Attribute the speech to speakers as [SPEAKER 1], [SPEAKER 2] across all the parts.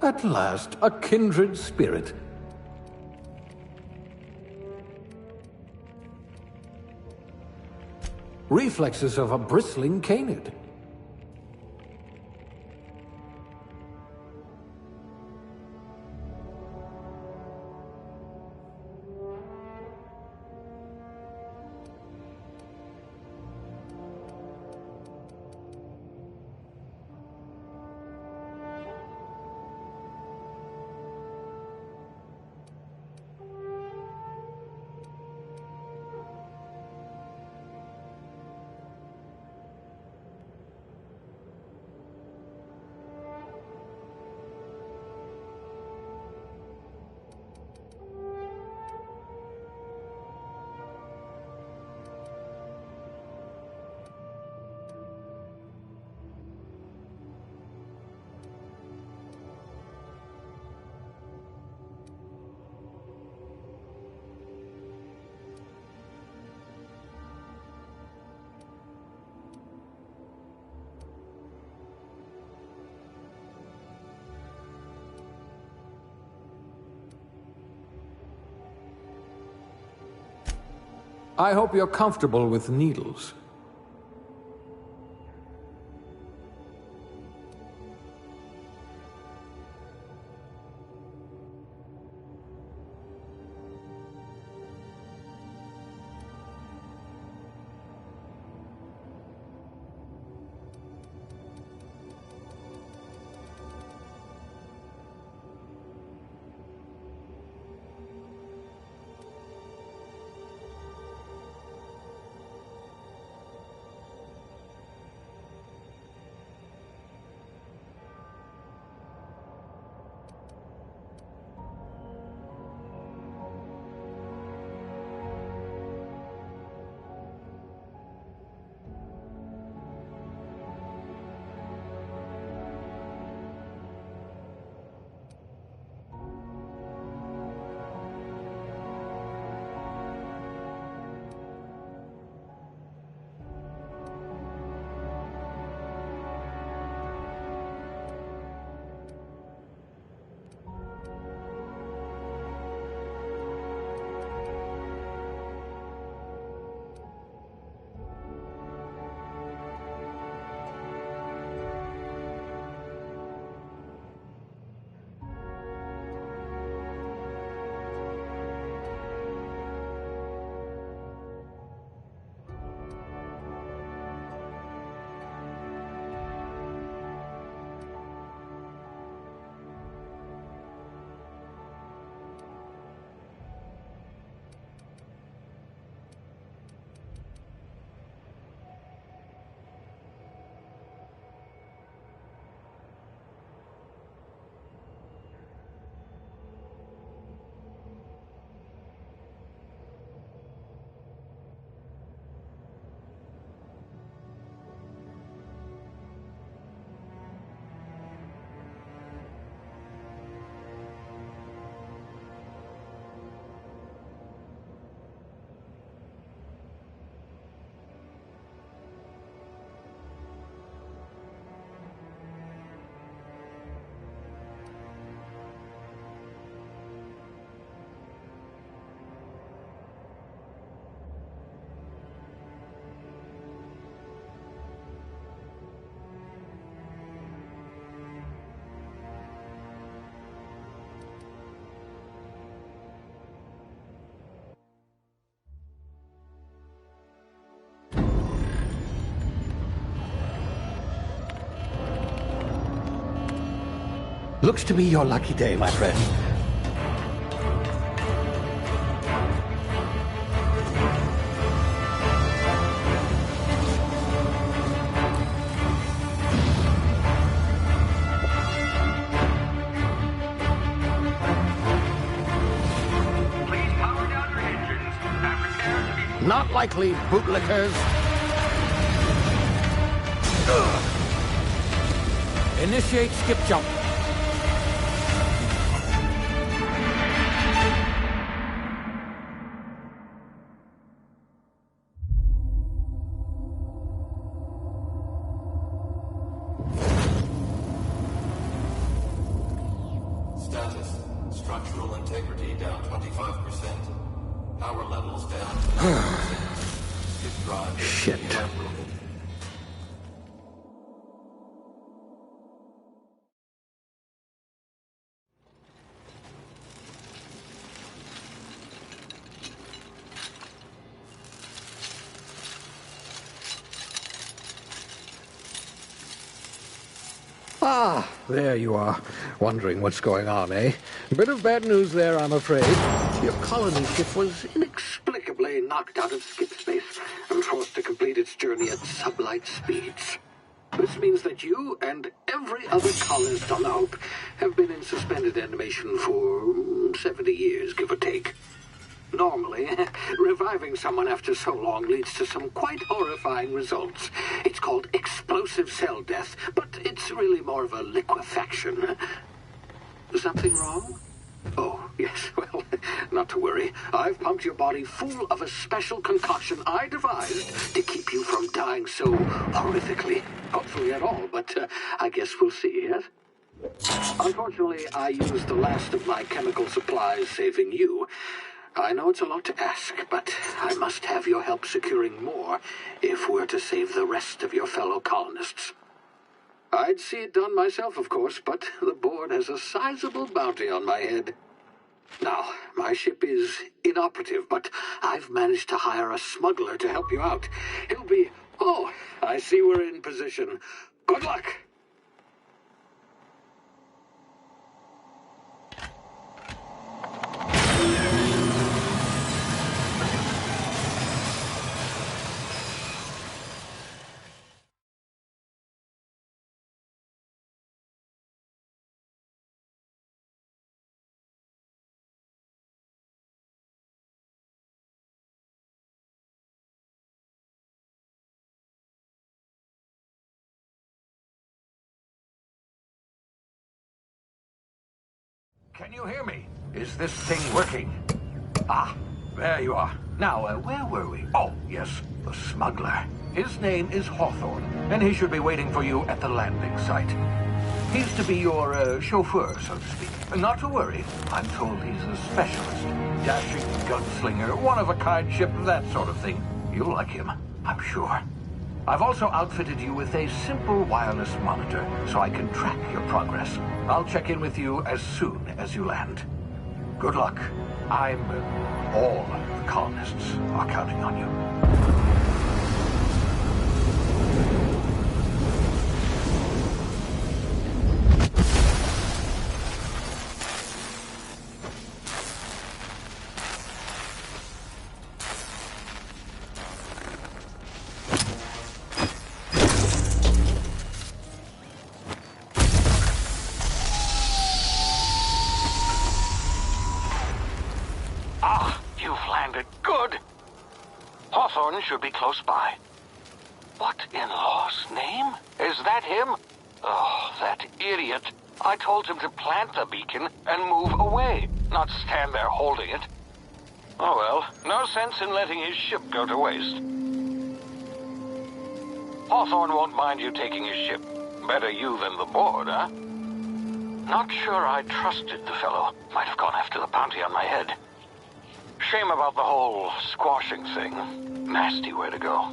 [SPEAKER 1] At last, a kindred spirit. Reflexes of a bristling canid. I hope you're comfortable with needles. Looks to be your lucky day, my friend.
[SPEAKER 2] Please power down your engines and prepare to be...
[SPEAKER 1] Not likely, bootlickers. Initiate skip jump.
[SPEAKER 3] down 25%. Power levels down 10%. His drive is
[SPEAKER 1] Shit.
[SPEAKER 3] evaporated.
[SPEAKER 1] Ah, there you are. Wondering what's going on, eh? Bit of bad news there, I'm afraid. Your colony ship was inexplicably knocked out of skip space and forced to complete its journey at sublight speeds. This means that you and every other colonist on the Hope have been in suspended animation for 70 years, give or take. Normally, reviving someone after so long leads to some quite horrifying results. It's called explosive cell death, but it's really more of a liquefaction. Something wrong? Oh, yes, well, not to worry. I've pumped your body full of a special concoction I devised to keep you from dying so horrifically. Hopefully at all, but I guess we'll see, yes? Unfortunately, I used the last of my chemical supplies saving you. I know it's a lot to ask, but I must have your help securing more if we're to save the rest of your fellow colonists. I'd see it done myself, of course, but the board has a sizable bounty on my head. Now, my ship is inoperative, but I've managed to hire a smuggler to help you out. He'll be... Oh, I see we're in position. Good luck! Can you hear me? Is this thing working? Ah, there you are. Now, where were we? Oh, yes, the smuggler. His name is Hawthorne, and he should be waiting for you at the landing site. He's to be your chauffeur, so to speak. Not to worry. I'm told he's a specialist. Dashing gunslinger, one-of-a-kind ship, that sort of thing. You'll like him, I'm sure. I've also outfitted you with a simple wireless monitor, so I can track your progress. I'll check in with you as soon as you land. Good luck. All the colonists are counting on you.
[SPEAKER 4] Should be close by. What in law's name? Is that him? Oh, that idiot. I told him to plant the beacon and move away, not stand there holding it. Oh well, no sense in letting his ship go to waste. Hawthorne won't mind you taking his ship. Better you than the board, huh? Not sure I trusted the fellow. Might have gone after the bounty on my head. Shame about the whole squashing thing. Nasty way to go.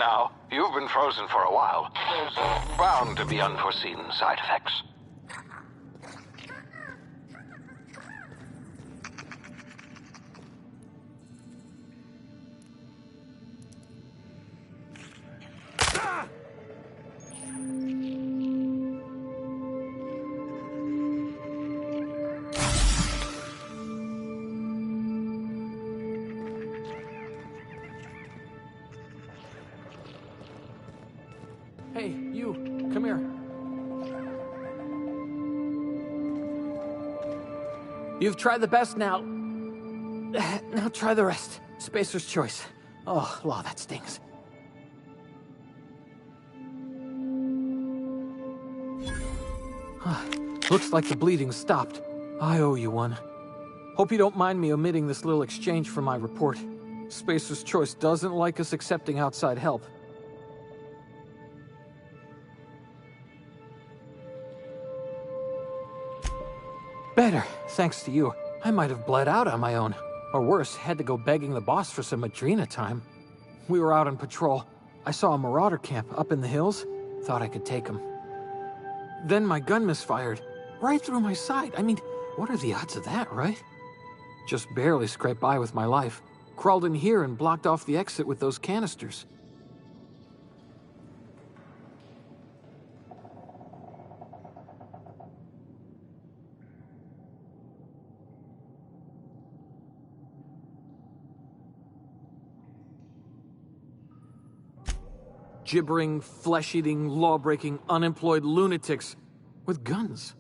[SPEAKER 4] now. You've been frozen for a while. There's bound to be unforeseen side effects.
[SPEAKER 5] Hey, you, come here. You've tried the best now. Now try the rest. Spacer's choice. Oh, law, that stings. Looks like the bleeding stopped. I owe you one. Hope you don't mind me omitting this little exchange from my report. Spacer's choice doesn't like us accepting outside help. Better, thanks to you. I might have bled out on my own. Or worse, had to go begging the boss for some Adrena time. We were out on patrol. I saw a marauder camp up in the hills. Thought I could take him. Then my gun misfired. Right through my side. I mean, what are the odds of that, right? Just barely scraped by with my life. Crawled in here and blocked off the exit with those canisters. Gibbering, flesh-eating, law-breaking, unemployed lunatics with guns.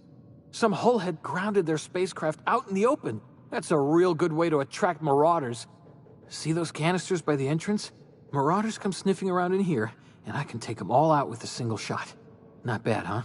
[SPEAKER 5] Some hullhead grounded their spacecraft out in the open. That's a real good way to attract marauders. See those canisters by the entrance? Marauders come sniffing around in here, and I can take them all out with a single shot. Not bad, huh?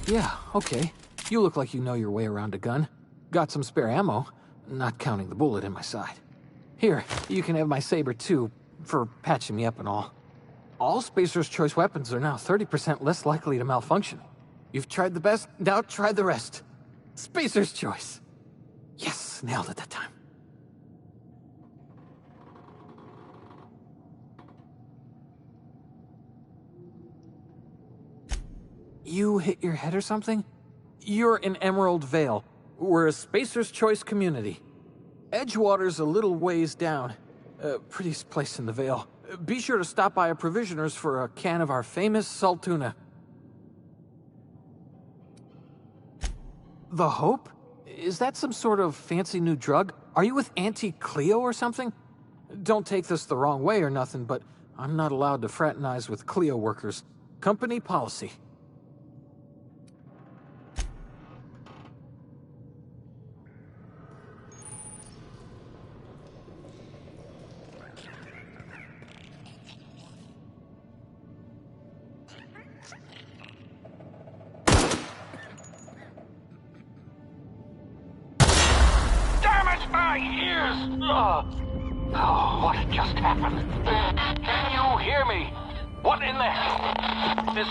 [SPEAKER 5] Yeah, okay. You look like you know your way around a gun. Got some spare ammo, not counting the bullet in my side. Here, you can have my saber too, for patching me up and all. All Spacer's choice weapons are now 30% less likely to malfunction. You've tried the best, now try the rest. Spacer's choice. Yes, nailed it that time. You hit your head or something? You're in Emerald Vale. We're a Spacer's Choice community. Edgewater's a little ways down. Prettiest place in the Vale. Be sure to stop by a provisioner's for a can of our famous salt tuna. The Hope? Is that some sort of fancy new drug? Are you with Auntie Cleo or something? Don't take this the wrong way or nothing, but I'm not allowed to fraternize with Cleo workers. Company policy.
[SPEAKER 4] My ears! Oh, what just happened? Can you hear me? What in the hell? This...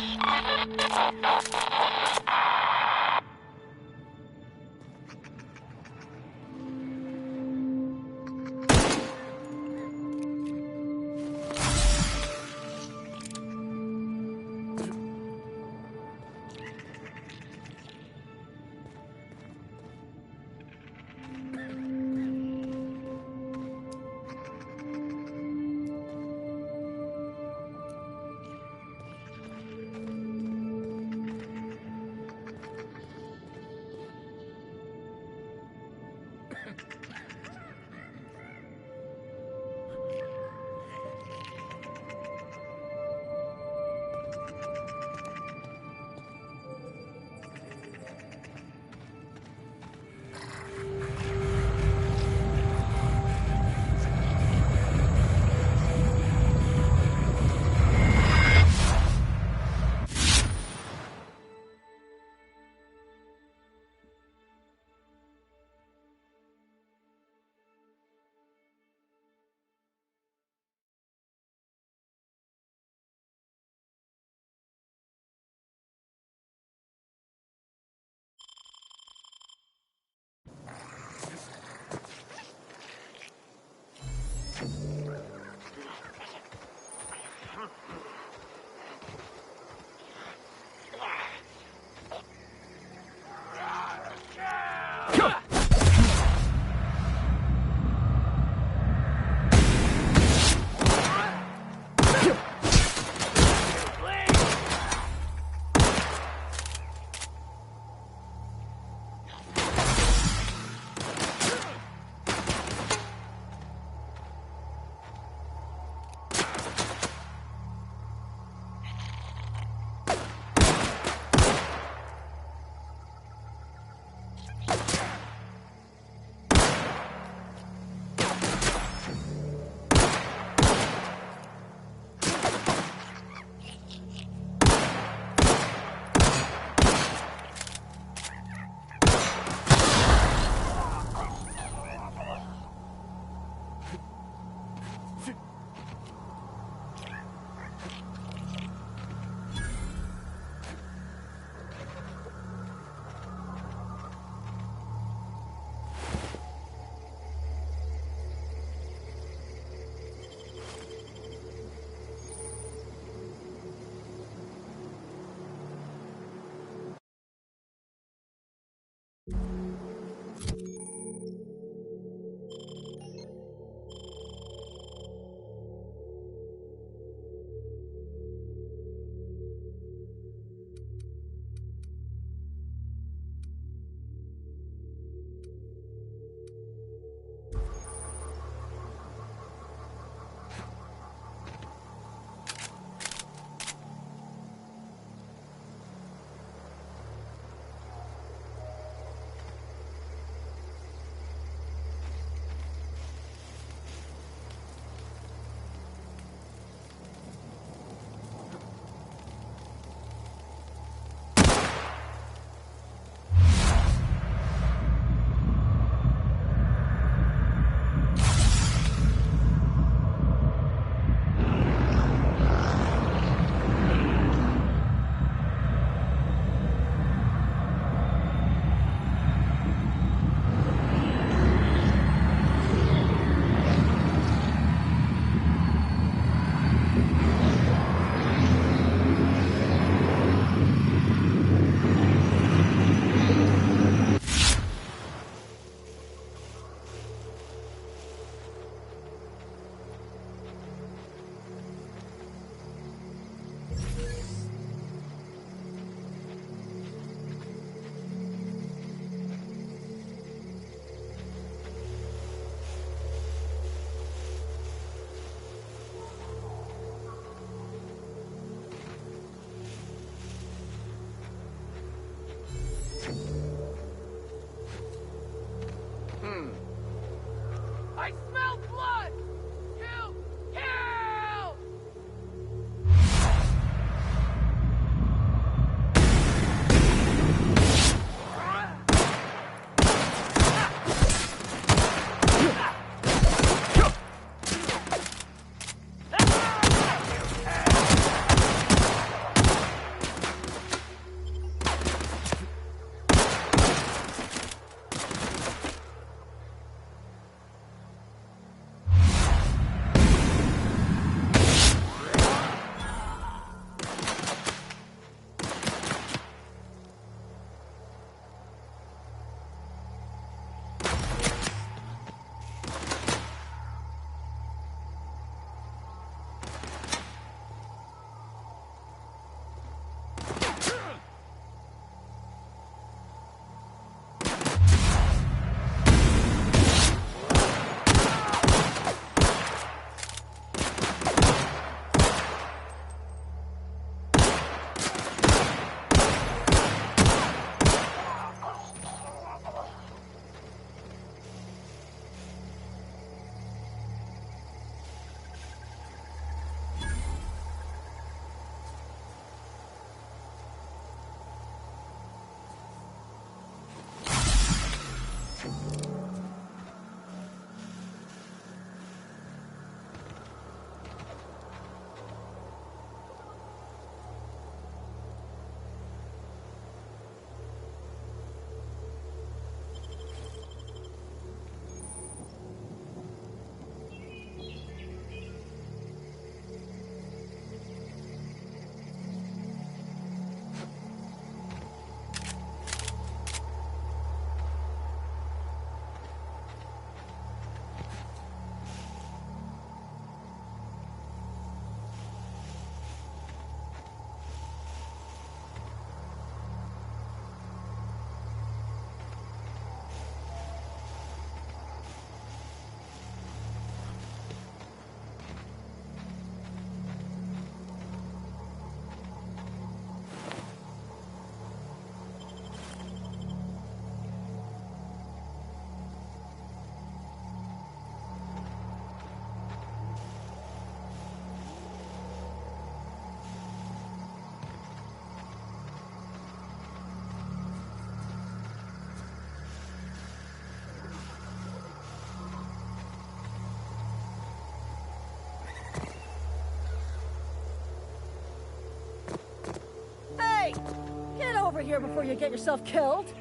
[SPEAKER 6] here before you get yourself killed.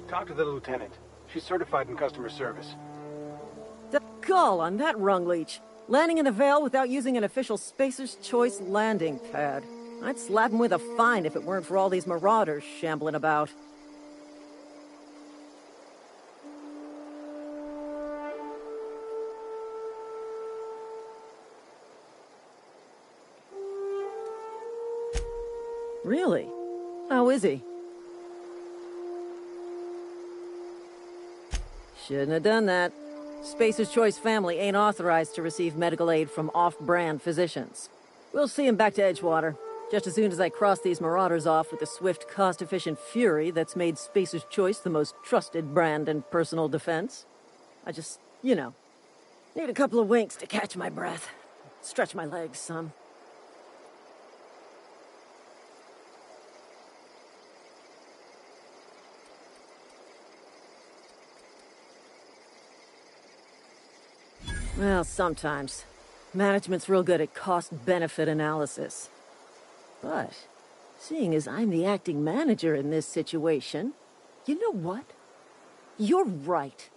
[SPEAKER 7] Talk to the lieutenant. She's certified in customer service.
[SPEAKER 6] The gall on that rung leech. Landing in the Vale without using an official Spacer's Choice landing pad. I'd slap him with a fine if it weren't for all these marauders shambling about. Really? How is he? Shouldn't have done that. Spacer's Choice family ain't authorized to receive medical aid from off-brand physicians. We'll see him back to Edgewater, just as soon as I cross these marauders off with the swift, cost-efficient fury that's made Spacer's Choice the most trusted brand in personal defense. I just, need a couple of winks to catch my breath. Stretch my legs some. Well, sometimes. Management's real good at cost-benefit analysis. But, seeing as I'm the acting manager in this situation, you know what? You're right.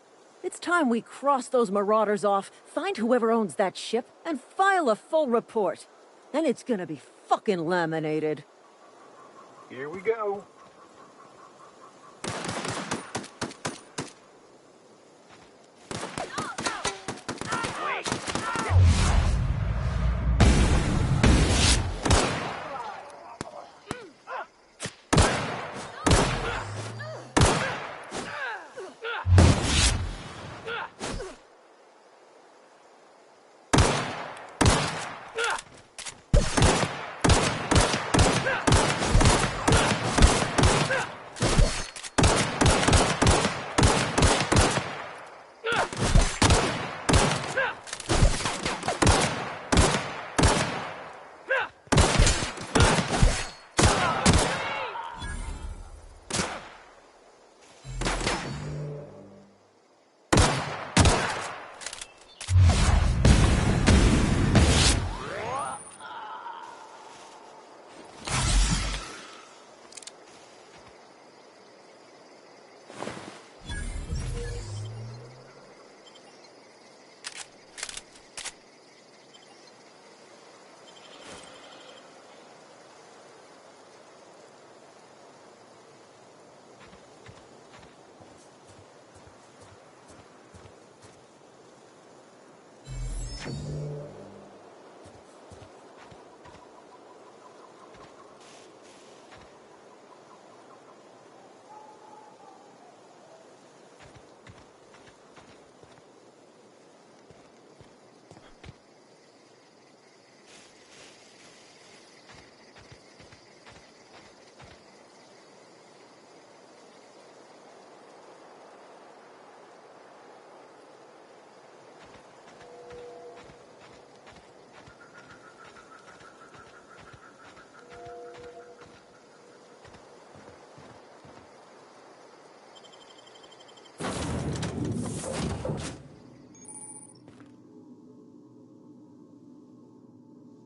[SPEAKER 6] It's time we cross those marauders off, find whoever owns that ship, and file a full report. Then it's gonna be fucking laminated.
[SPEAKER 7] Here we go.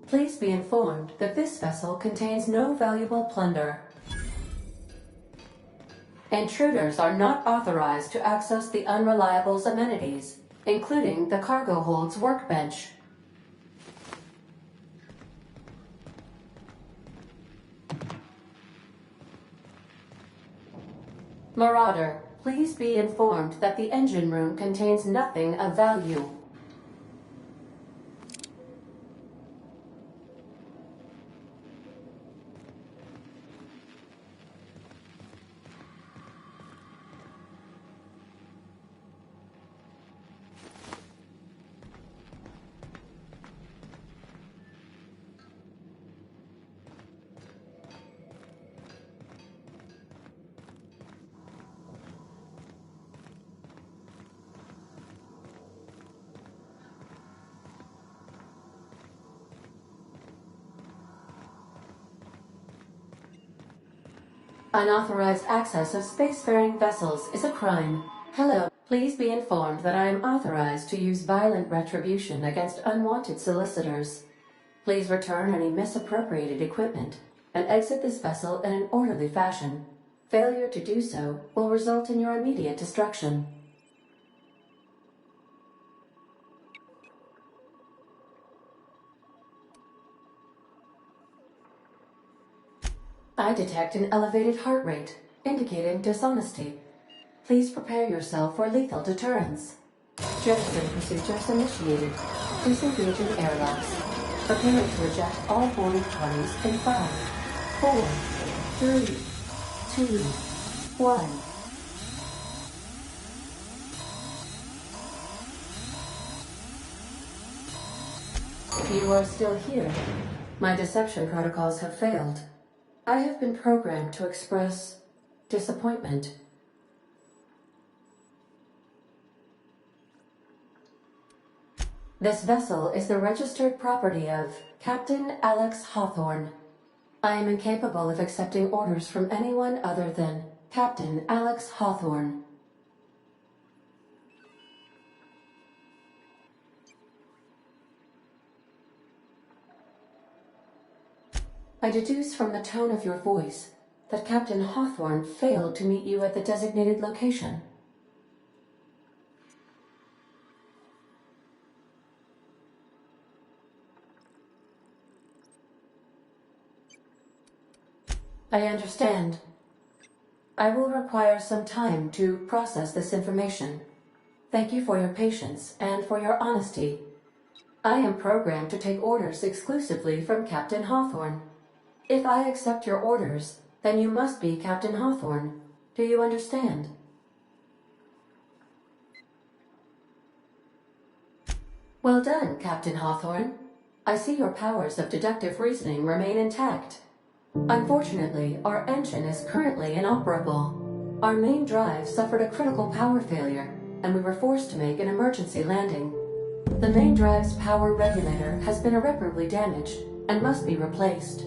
[SPEAKER 8] Please be informed that this vessel contains no valuable plunder. Intruders are not authorized to access the Unreliable's amenities, including the cargo hold's workbench. Marauder, please be informed that the engine room contains nothing of value. Unauthorized access of spacefaring vessels is a crime. Hello. Please be informed that I am authorized to use violent retribution against unwanted solicitors. Please return any misappropriated equipment and exit this vessel in an orderly fashion. Failure to do so will result in your immediate destruction. I detect an elevated heart rate, indicating dishonesty. Please prepare yourself for lethal deterrence. Jettison procedures initiated. Disengaging airlocks. Preparing to eject all boarding parties in 5, 4, 3, 2, 1. You are still here. My deception protocols have failed. I have been programmed to express disappointment. This vessel is the registered property of Captain Alex Hawthorne. I am incapable of accepting orders from anyone other than Captain Alex Hawthorne. I deduce from the tone of your voice that Captain Hawthorne failed to meet you at the designated location. I understand. I will require some time to process this information. Thank you for your patience and for your honesty. I am programmed to take orders exclusively from Captain Hawthorne. If I accept your orders, then you must be Captain Hawthorne. Do you understand? Well done, Captain Hawthorne. I see your powers of deductive reasoning remain intact. Unfortunately, our engine is currently inoperable. Our main drive suffered a critical power failure, and we were forced to make an emergency landing. The main drive's power regulator has been irreparably damaged and must be replaced.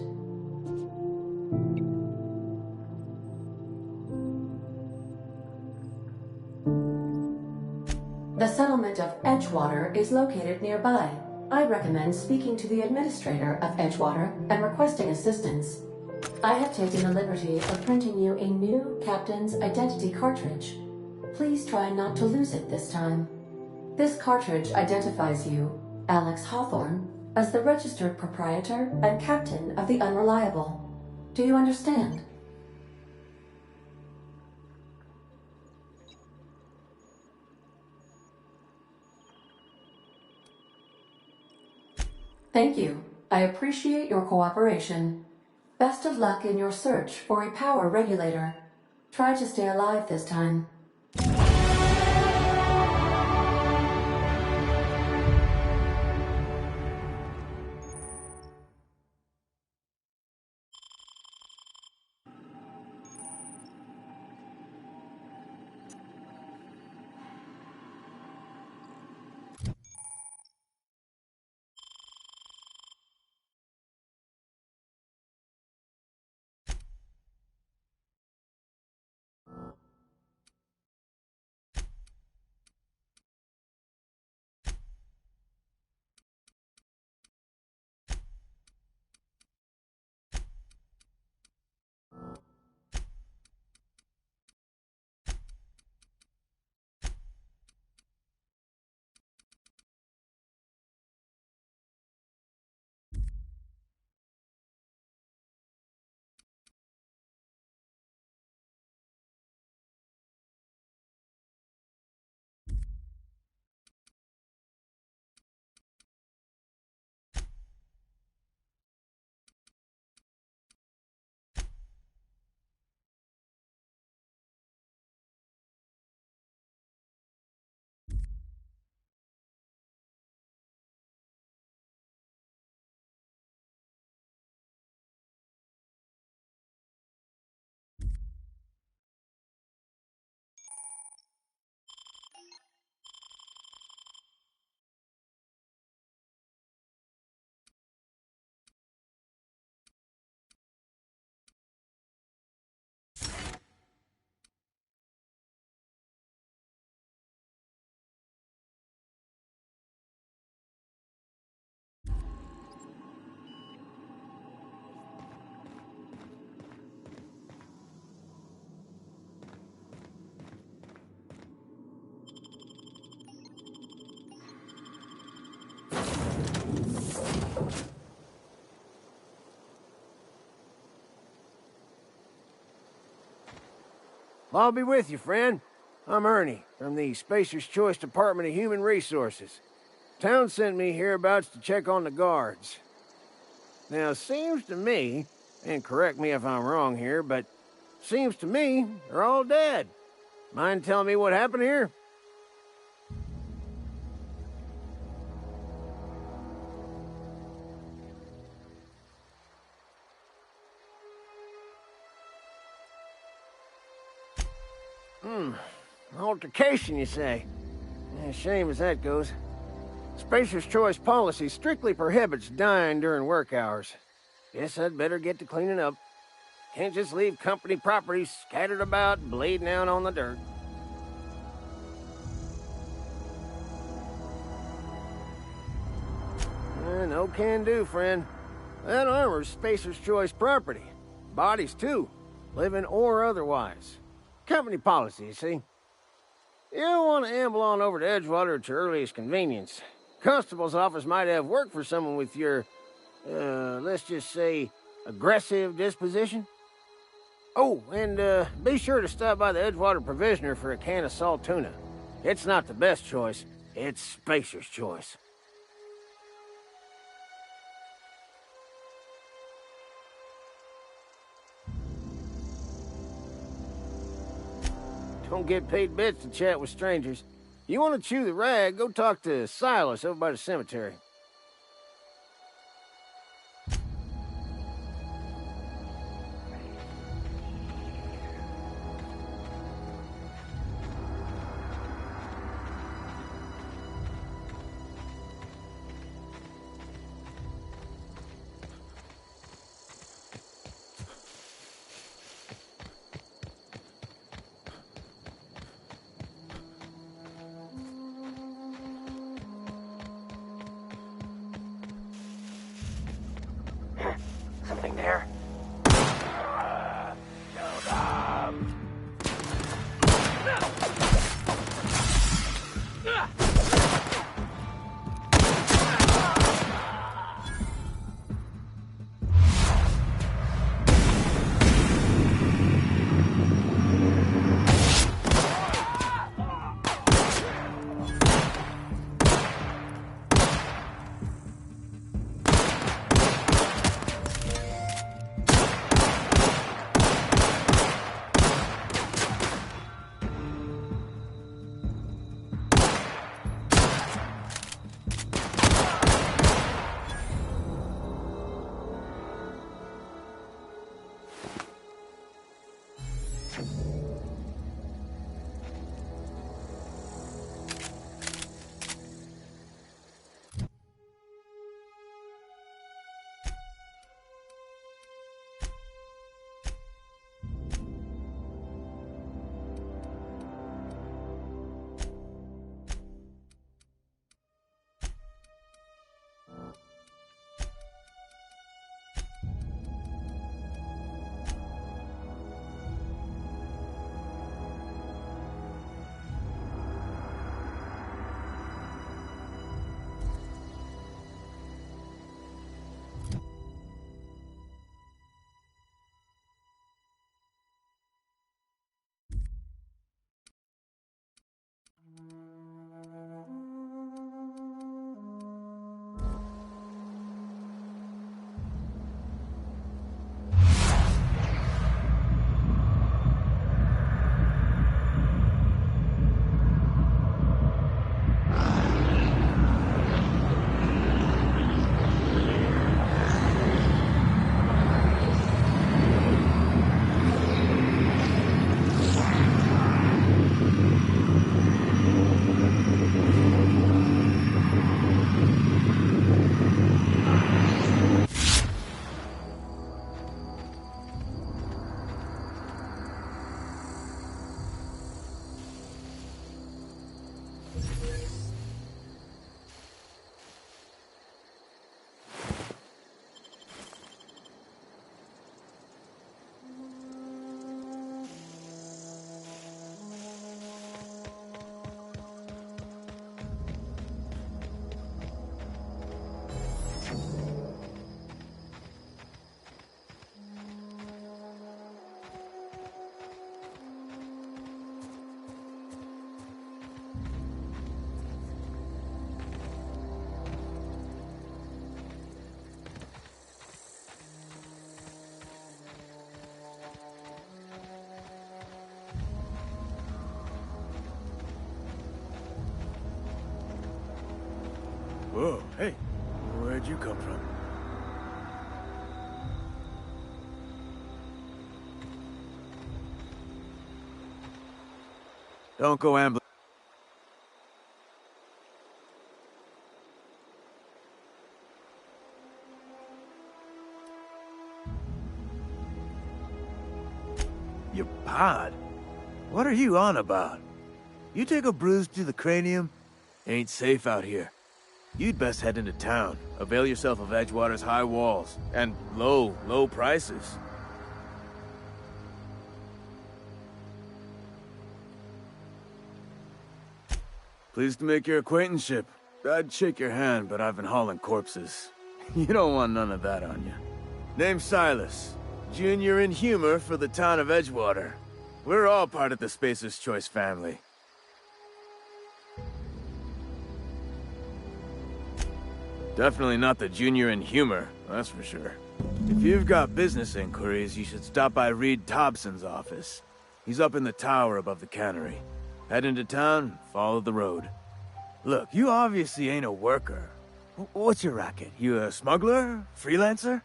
[SPEAKER 8] The settlement of Edgewater is located nearby. I recommend speaking to the administrator of Edgewater and requesting assistance. I have taken the liberty of printing you a new captain's identity cartridge. Please try not to lose it this time. This cartridge identifies you, Alex Hawthorne, as the registered proprietor and captain of the Unreliable. Do you understand? Thank you. I appreciate your cooperation. Best of luck in your search for a power regulator. Try to stay alive this time.
[SPEAKER 9] I'll be with you, friend. I'm Ernie, from the Spacer's Choice Department of Human Resources. Town sent me hereabouts to check on the guards. Now, it seems to me, and correct me if I'm wrong here, but seems to me they're all dead. Mind telling me what happened here? Altercation, you say? Shame as that goes. Spacer's Choice policy strictly prohibits dying during work hours. Guess I'd better get to cleaning up. Can't just leave company property scattered about, bleeding out on the dirt. No can do, friend. That armor's Spacer's Choice property. Bodies, too. Living or otherwise. Company policy, you see. You don't want to amble on over to Edgewater at your earliest convenience. Constable's office might have work for someone with your, let's just say, aggressive disposition. Oh, and be sure to stop by the Edgewater Provisioner for a can of salt tuna. It's not the best choice, it's Spacer's Choice. Don't get paid bits to chat with strangers. You want to chew the rag, go talk to Silas over by the cemetery.
[SPEAKER 4] Something there.
[SPEAKER 10] Whoa, hey, where'd you come from? Don't go ambling. Your pod? What are you on about? You take a bruise to the cranium? Ain't safe out here. You'd best head into town. Avail yourself of Edgewater's high walls. And low prices. Pleased to make your acquaintanceship. I'd shake your hand, but I've been hauling corpses. You don't want none of that on you. Name's Silas. Junior in humor for the town of Edgewater. We're all part of the Spacer's Choice family. Definitely not the junior in humor, that's for sure. If you've got business inquiries, you should stop by Reed Thompson's office. He's up in the tower above the cannery. Head into town, follow the road. Look, you obviously ain't a worker. What's your racket? You a smuggler? Freelancer?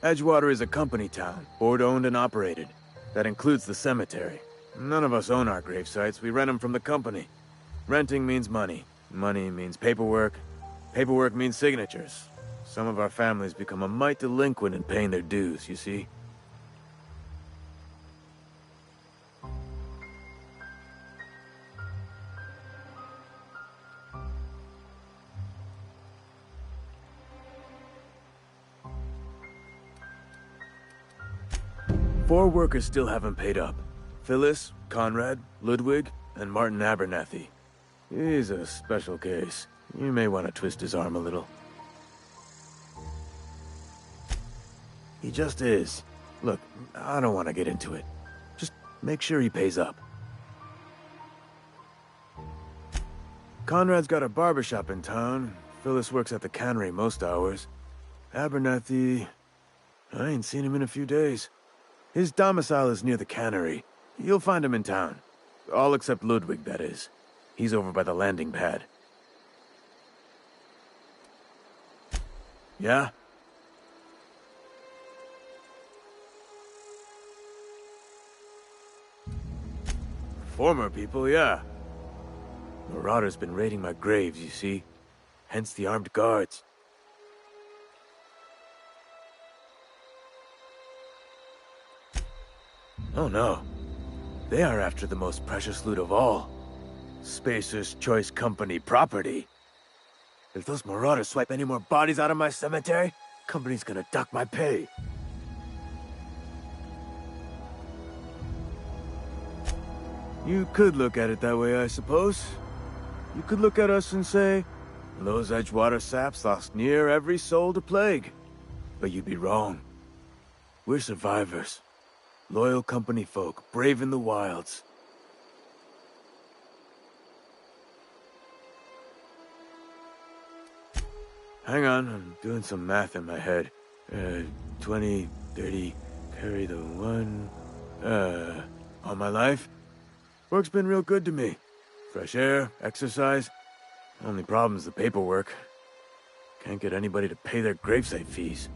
[SPEAKER 10] Edgewater is a company town, board-owned and operated. That includes the cemetery. None of us own our grave sites, we rent them from the company. Renting means money. Money means paperwork. Paperwork means signatures. Some of our families become a mite delinquent in paying their dues, you see? Four workers still haven't paid up. Phyllis, Conrad, Ludwig, and Martin Abernathy. He's a special case. You may want to twist his arm a little. He just is. Look, I don't want to get into it. Just make sure he pays up. Conrad's got a barbershop in town. Phyllis works at the cannery most hours. Abernathy... I ain't seen him in a few days. His domicile is near the cannery. You'll find him in town. All except Ludwig, that is. He's over by the landing pad. Yeah? Former people, yeah. Marauders been raiding my graves, you see. Hence the armed guards. Oh no. They are after the most precious loot of all. Spacer's Choice Company property. If those marauders swipe any more bodies out of my cemetery, company's gonna duck my pay. You could look at it that way, I suppose. You could look at us and say, those Edgewater saps lost near every soul to plague. But you'd be wrong. We're survivors. Loyal company folk, brave in the wilds. Hang on, I'm doing some math in my head. 20, 30, carry the one... all my life? Work's been real good to me. Fresh air, exercise. Only problem's the paperwork. Can't get anybody to pay their gravesite fees.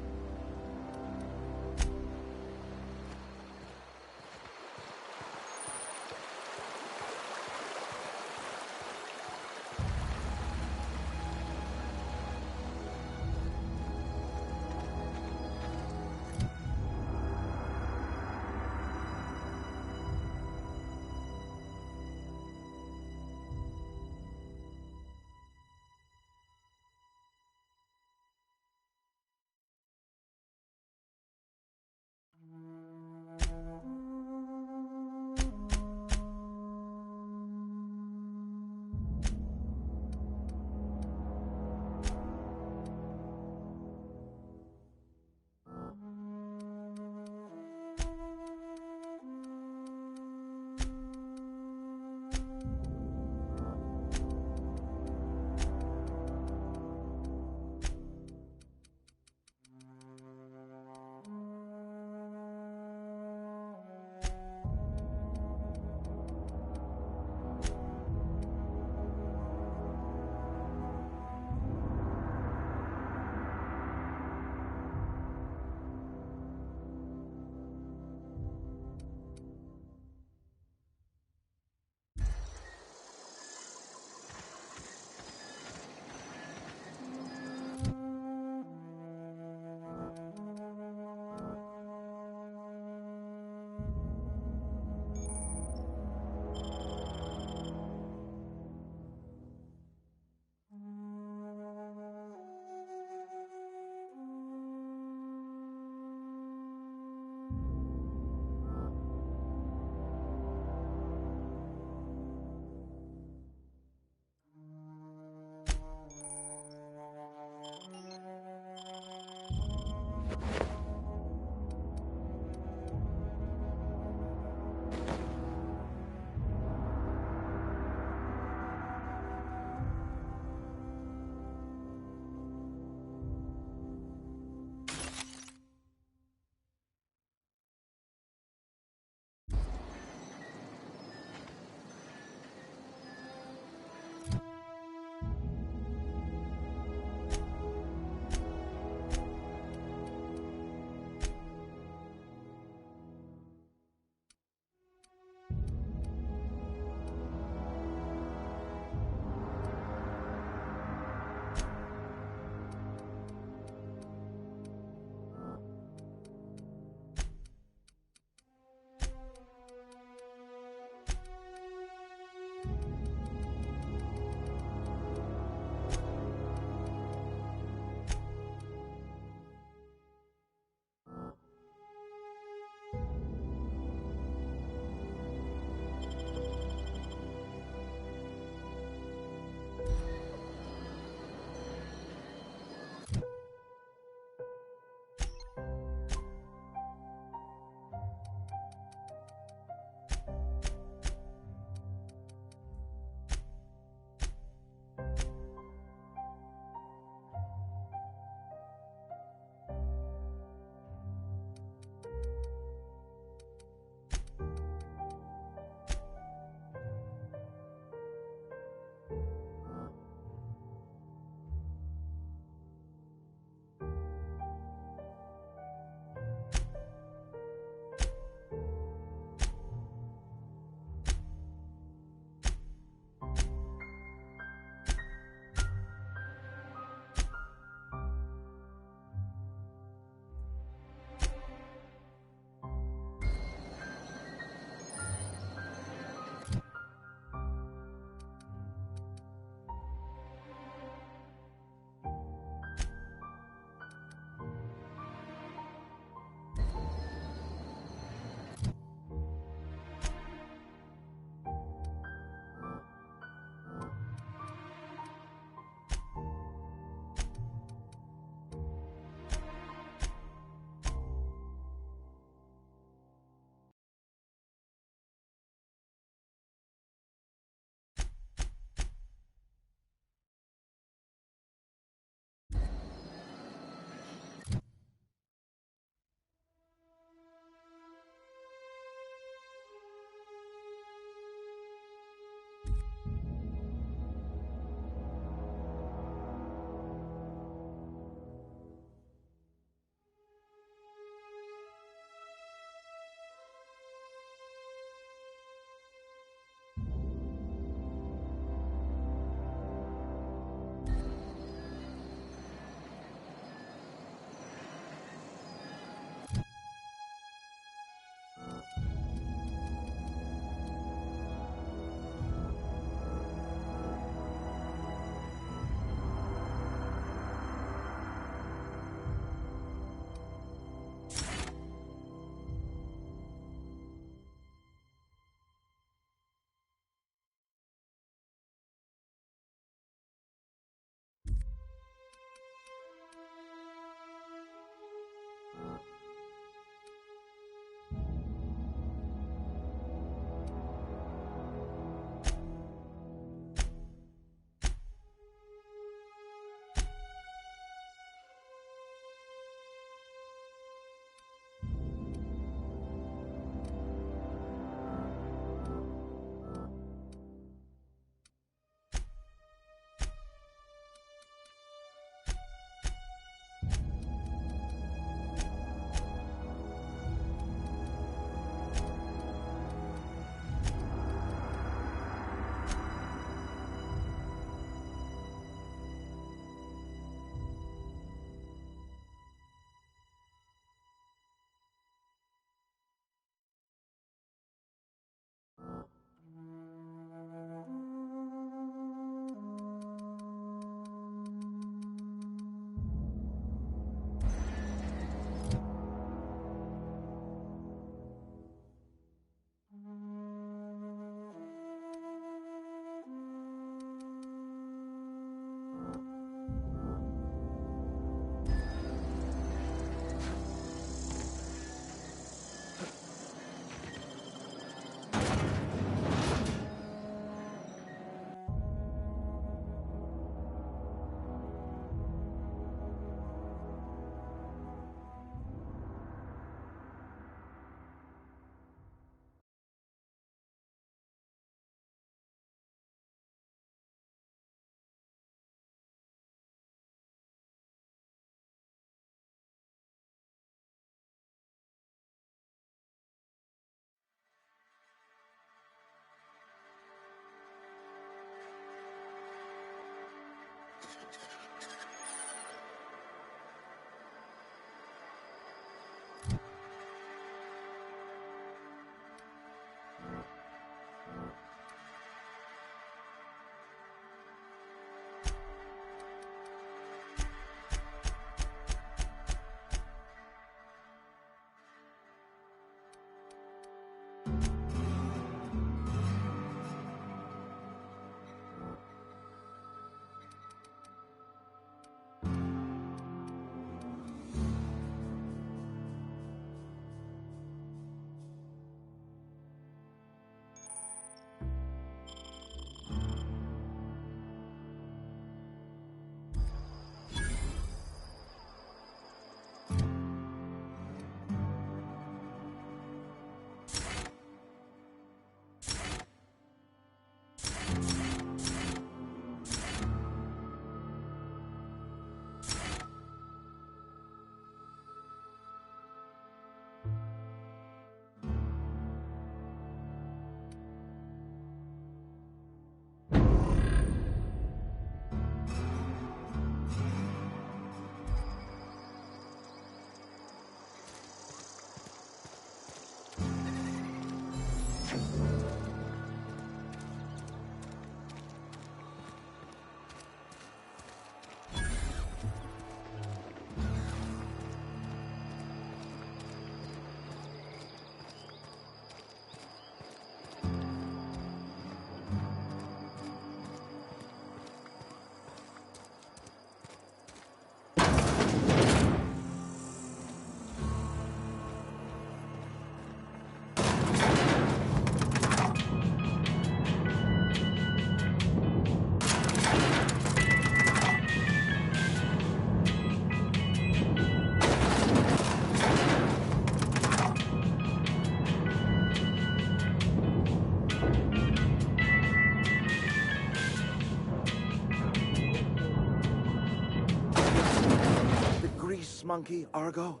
[SPEAKER 11] monkey, Argo?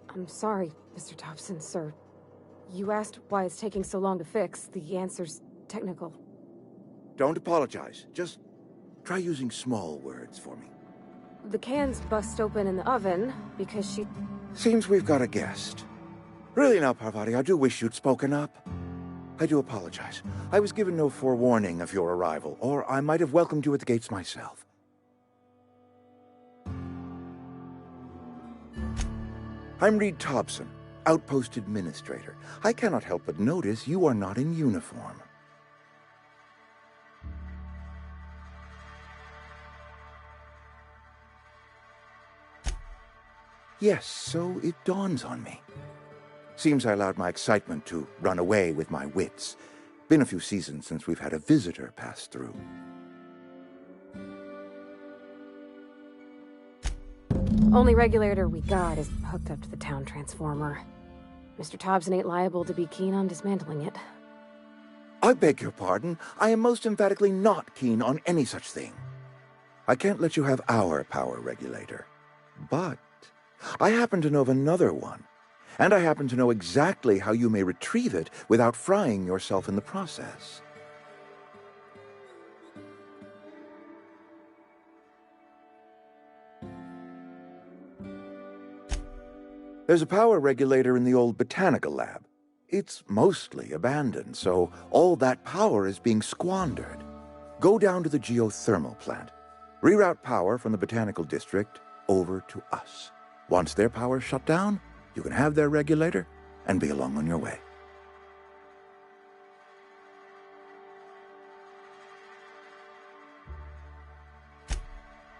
[SPEAKER 12] I'm sorry, Mr. Thompson, sir. You asked why it's taking so long to fix. The answer's technical.
[SPEAKER 11] Don't apologize. Just try using small words for me.
[SPEAKER 12] The cans bust open in the oven because she...
[SPEAKER 11] Seems we've got a guest. Really now, Parvati, I do wish you'd spoken up. I do apologize. I was given no forewarning of your arrival, or I might have welcomed you at the gates myself. I'm Reed Thompson, Outpost Administrator. I cannot help but notice you are not in uniform. Yes, so it dawns on me. Seems I allowed my excitement to run away with my wits. Been a few seasons since we've had a visitor pass through.
[SPEAKER 12] Only regulator we got is hooked up to the town transformer. Mr. Thompson ain't liable to be keen on dismantling it.
[SPEAKER 11] I beg your pardon. I am most emphatically not keen on any such thing. I can't let you have our power regulator. But I happen to know of another one. And I happen to know exactly how you may retrieve it without frying yourself in the process. There's a power regulator in the old botanical lab. It's mostly abandoned, so all that power is being squandered. Go down to the geothermal plant. Reroute power from the botanical district over to us. Once their power's shut down, you can have their regulator and be along on your way.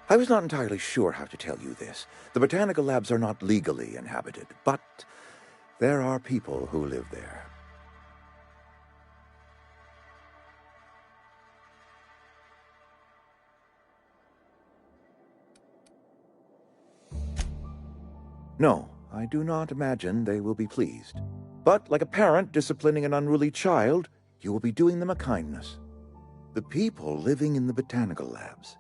[SPEAKER 11] I was not entirely sure how to tell you this. The botanical labs are not legally inhabited, but there are people who live there. No, I do not imagine they will be pleased. But like a parent disciplining an unruly child, you will be doing them a kindness. The people living in the botanical labs,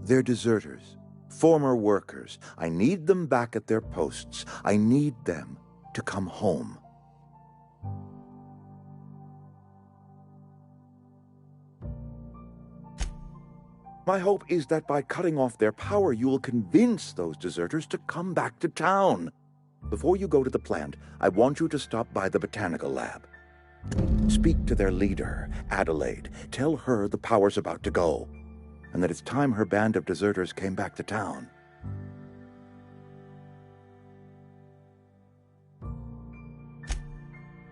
[SPEAKER 11] they're deserters, former workers. I need them back at their posts. I need them to come home. My hope is that by cutting off their power, you will convince those deserters to come back to town. Before you go to the plant, I want you to stop by the botanical lab. Speak to their leader, Adelaide. Tell her the power's about to go, and that it's time her band of deserters came back to town.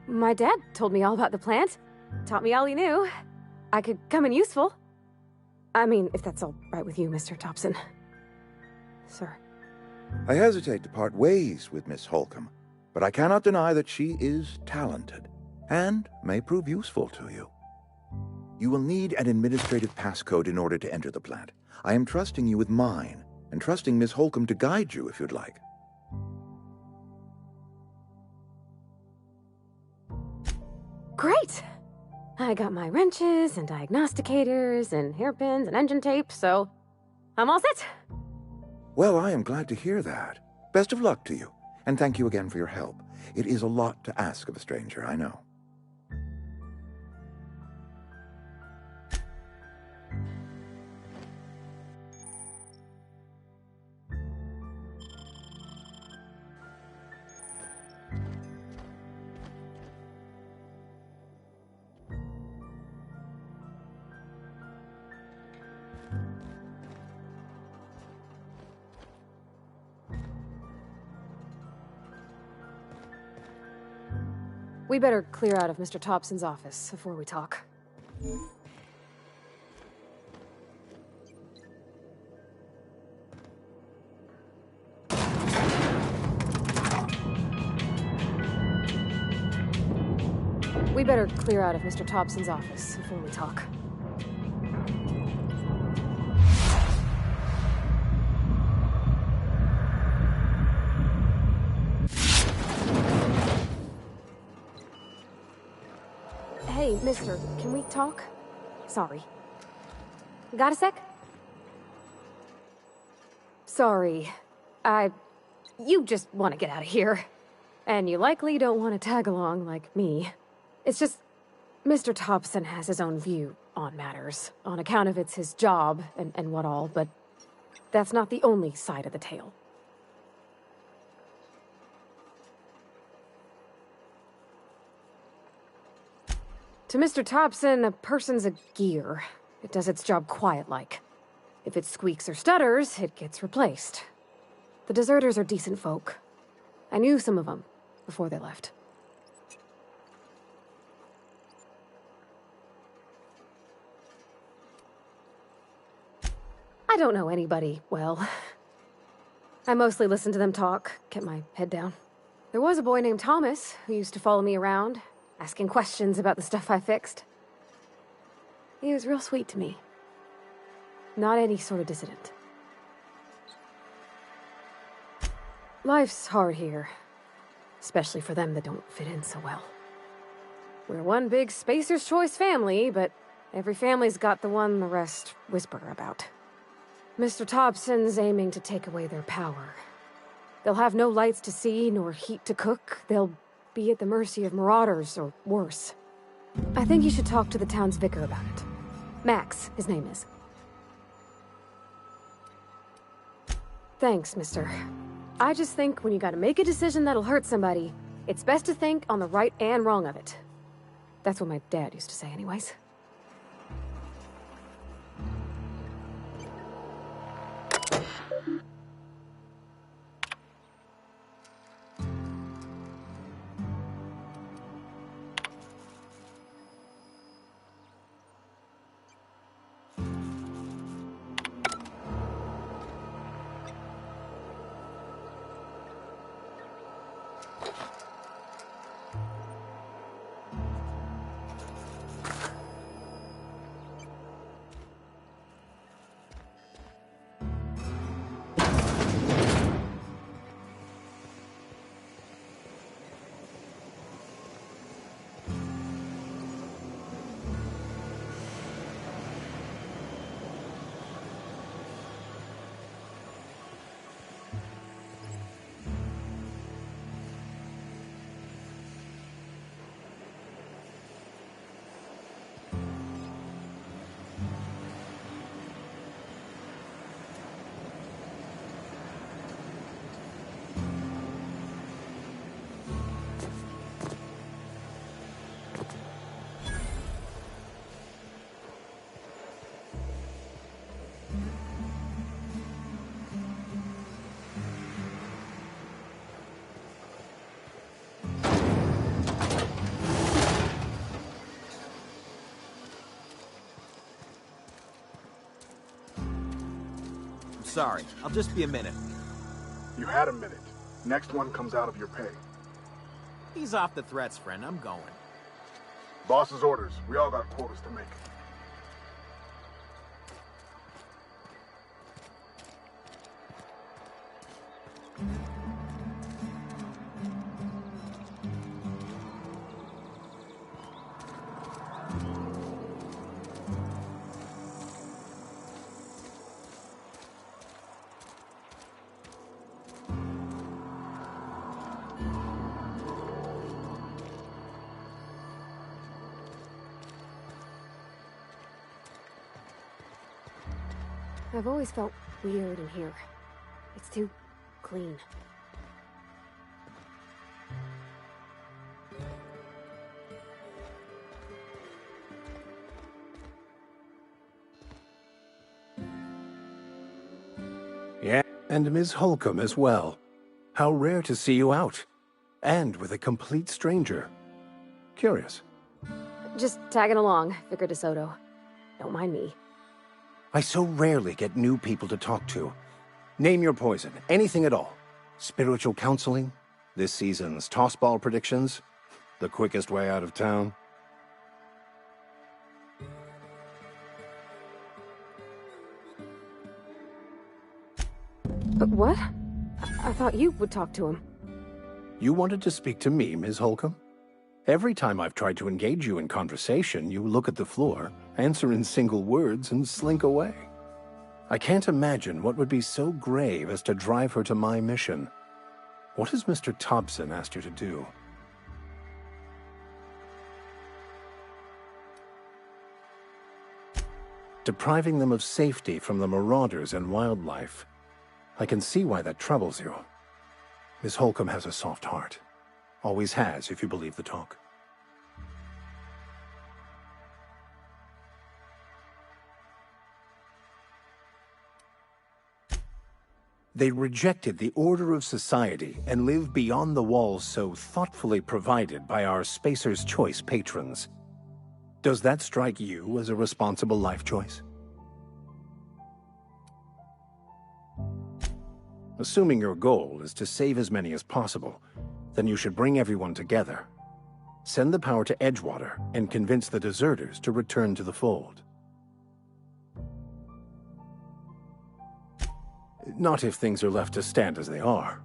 [SPEAKER 12] My dad told me all about the plant. Taught me all he knew. I could come in useful. I mean, if that's all right with you, Mr. Thompson. Sir.
[SPEAKER 11] I hesitate to part ways with Miss Holcomb, but I cannot deny that she is talented and may prove useful to you. You will need an administrative passcode in order to enter the plant. I am trusting you with mine, and trusting Miss Holcomb to guide you if you'd like.
[SPEAKER 12] Great! I got my wrenches and diagnosticators and hairpins and engine tape, so I'm all set.
[SPEAKER 11] Well, I am glad to hear that. Best of luck to you, and thank you again for your help. It is a lot to ask of a stranger, I know.
[SPEAKER 12] We better clear out of Mr. Thompson's office before we talk. We better clear out of Mr. Thompson's office before we talk. Hey, mister, can we talk? Sorry. Got a sec? Sorry. I you just want to get out of here. And you likely don't want to tag along like me. It's just, Mr. Thompson has his own view on matters, on account of it's his job and what all, but that's not the only side of the tale. To Mr. Thompson, a person's a gear. It does its job quiet-like. If it squeaks or stutters, it gets replaced. The deserters are decent folk. I knew some of them before they left. I don't know anybody well. I mostly listened to them talk, kept my head down. There was a boy named Thomas who used to follow me around, asking questions about the stuff I fixed. He was real sweet to me. Not any sort of dissident. Life's hard here, especially for them that don't fit in so well. We're one big Spacer's Choice family, but every family's got the one the rest whisper about. Mr. Thompson's aiming to take away their power. They'll have no lights to see, nor heat to cook. They'll be at the mercy of marauders, or worse. I think you should talk to the town's vicar about it. Max, his name is. Thanks, mister. I just think when you gotta make a decision that'll hurt somebody, it's best to think on the right and wrong of it. That's what my dad used to say anyways.
[SPEAKER 13] Sorry, I'll just be a minute.
[SPEAKER 7] You had a minute. Next one comes out of your pay.
[SPEAKER 13] Ease off the threats, friend. I'm going.
[SPEAKER 7] Boss's orders. We all got quotas to make.
[SPEAKER 12] I've always felt weird in here. It's too clean.
[SPEAKER 14] Yeah, and Ms. Holcomb as well. How rare to see you out. And with a complete stranger. Curious.
[SPEAKER 12] Just tagging along, Vicar DeSoto. Don't mind me.
[SPEAKER 14] I so rarely get new people to talk to. Name your poison, anything at all. Spiritual counseling, this season's tossball predictions, the quickest way out of town.
[SPEAKER 12] But what? I thought you would talk to him.
[SPEAKER 14] You wanted to speak to me, Ms. Holcomb? Every time I've tried to engage you in conversation, you look at the floor, answer in single words, and slink away. I can't imagine what would be so grave as to drive her to my mission. What has Mr. Thompson asked you to do? Depriving them of safety from the marauders and wildlife. I can see why that troubles you. Miss Holcomb has a soft heart. Always has, if you believe the talk. They rejected the order of society and live beyond the walls so thoughtfully provided by our Spacer's Choice patrons. Does that strike you as a responsible life choice? Assuming your goal is to save as many as possible, then you should bring everyone together. Send the power to Edgewater and convince the deserters to return to the fold. Not if things are left to stand as they are.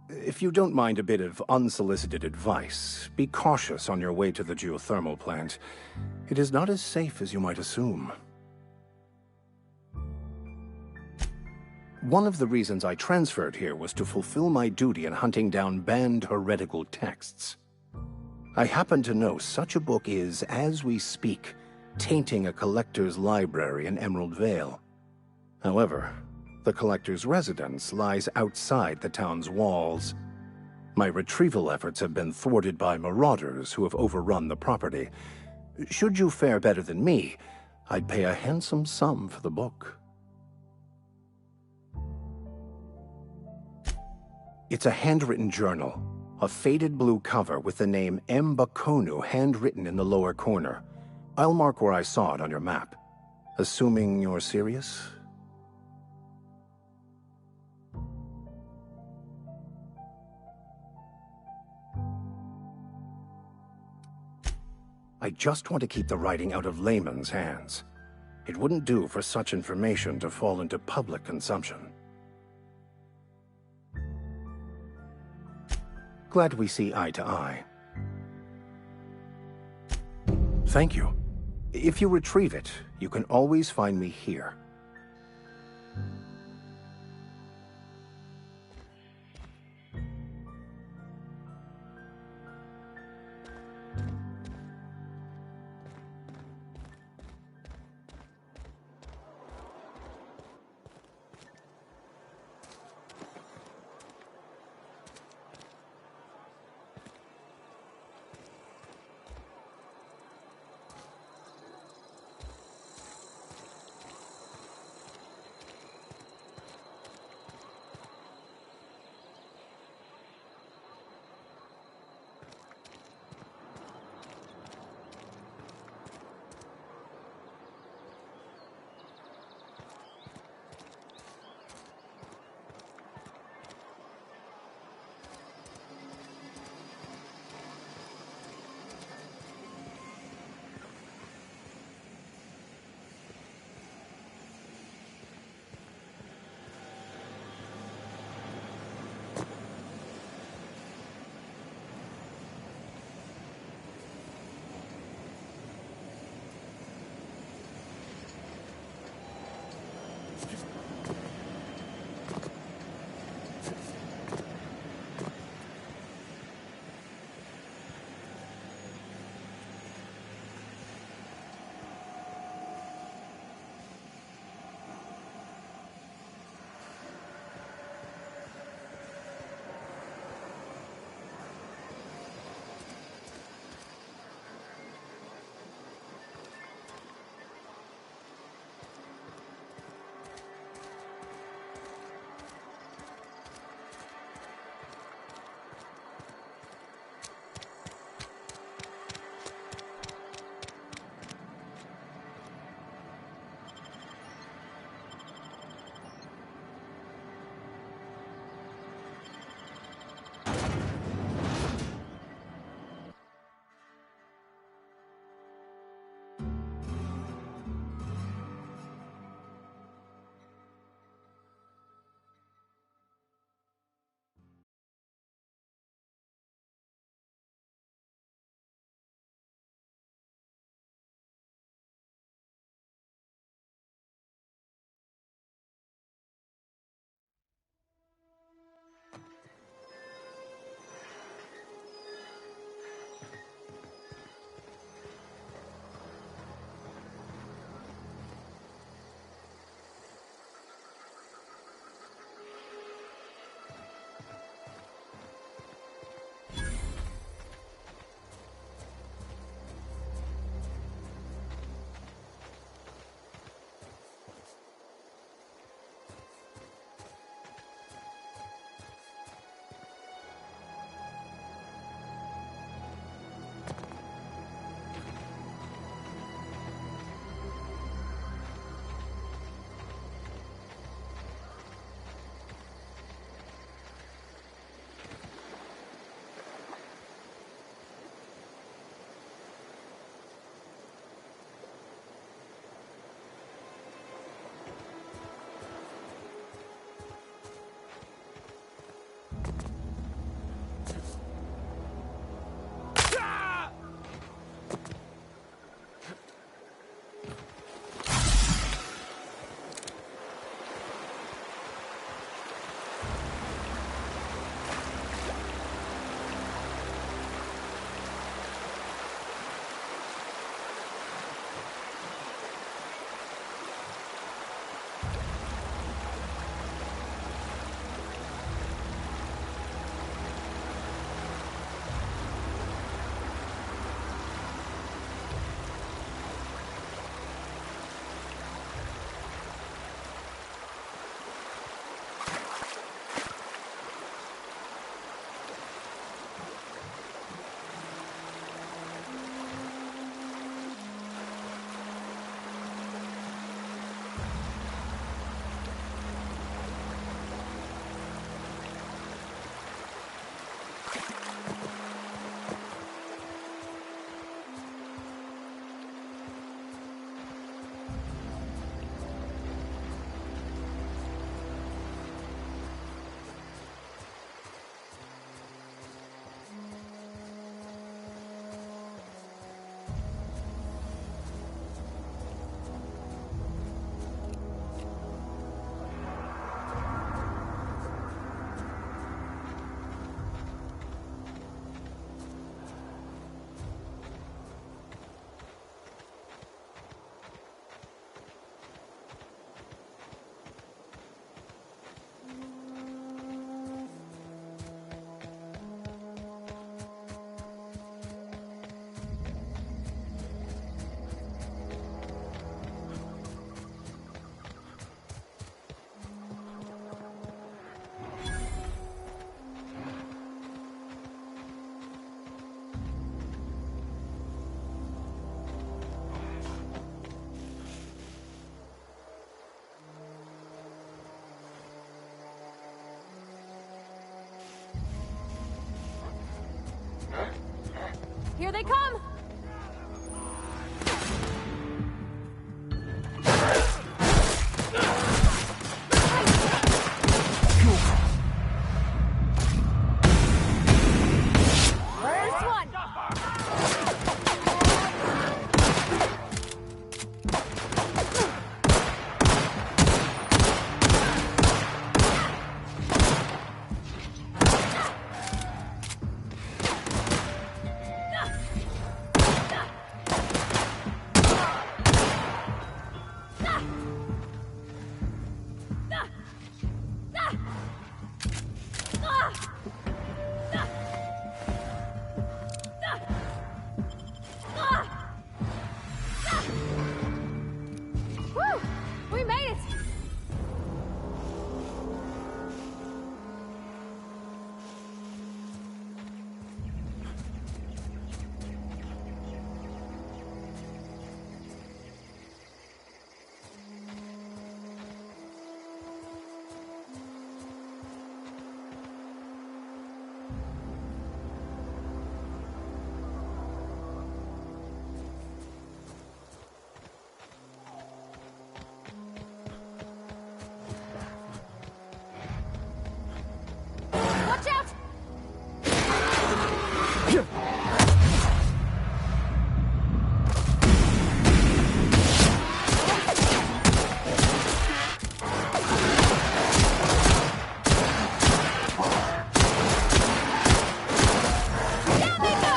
[SPEAKER 14] If you don't mind a bit of unsolicited advice, be cautious on your way to the geothermal plant. It is not as safe as you might assume. One of the reasons I transferred here was to fulfill my duty in hunting down banned heretical texts. I happen to know such a book is, as we speak, tainting a collector's library in Emerald Vale. However, the collector's residence lies outside the town's walls. My retrieval efforts have been thwarted by marauders who have overrun the property. Should you fare better than me, I'd pay a handsome sum for the book. It's a handwritten journal, a faded blue cover with the name M. Bakonu handwritten in the lower corner. I'll mark where I saw it on your map. Assuming you're serious? I just want to keep the writing out of layman's hands. It wouldn't do for such information to fall into public consumption. Glad we see eye to eye. Thank you. If you retrieve it, you can always find me here.
[SPEAKER 12] Here they come! First one! Whew! We made it! Watch out! Down they go!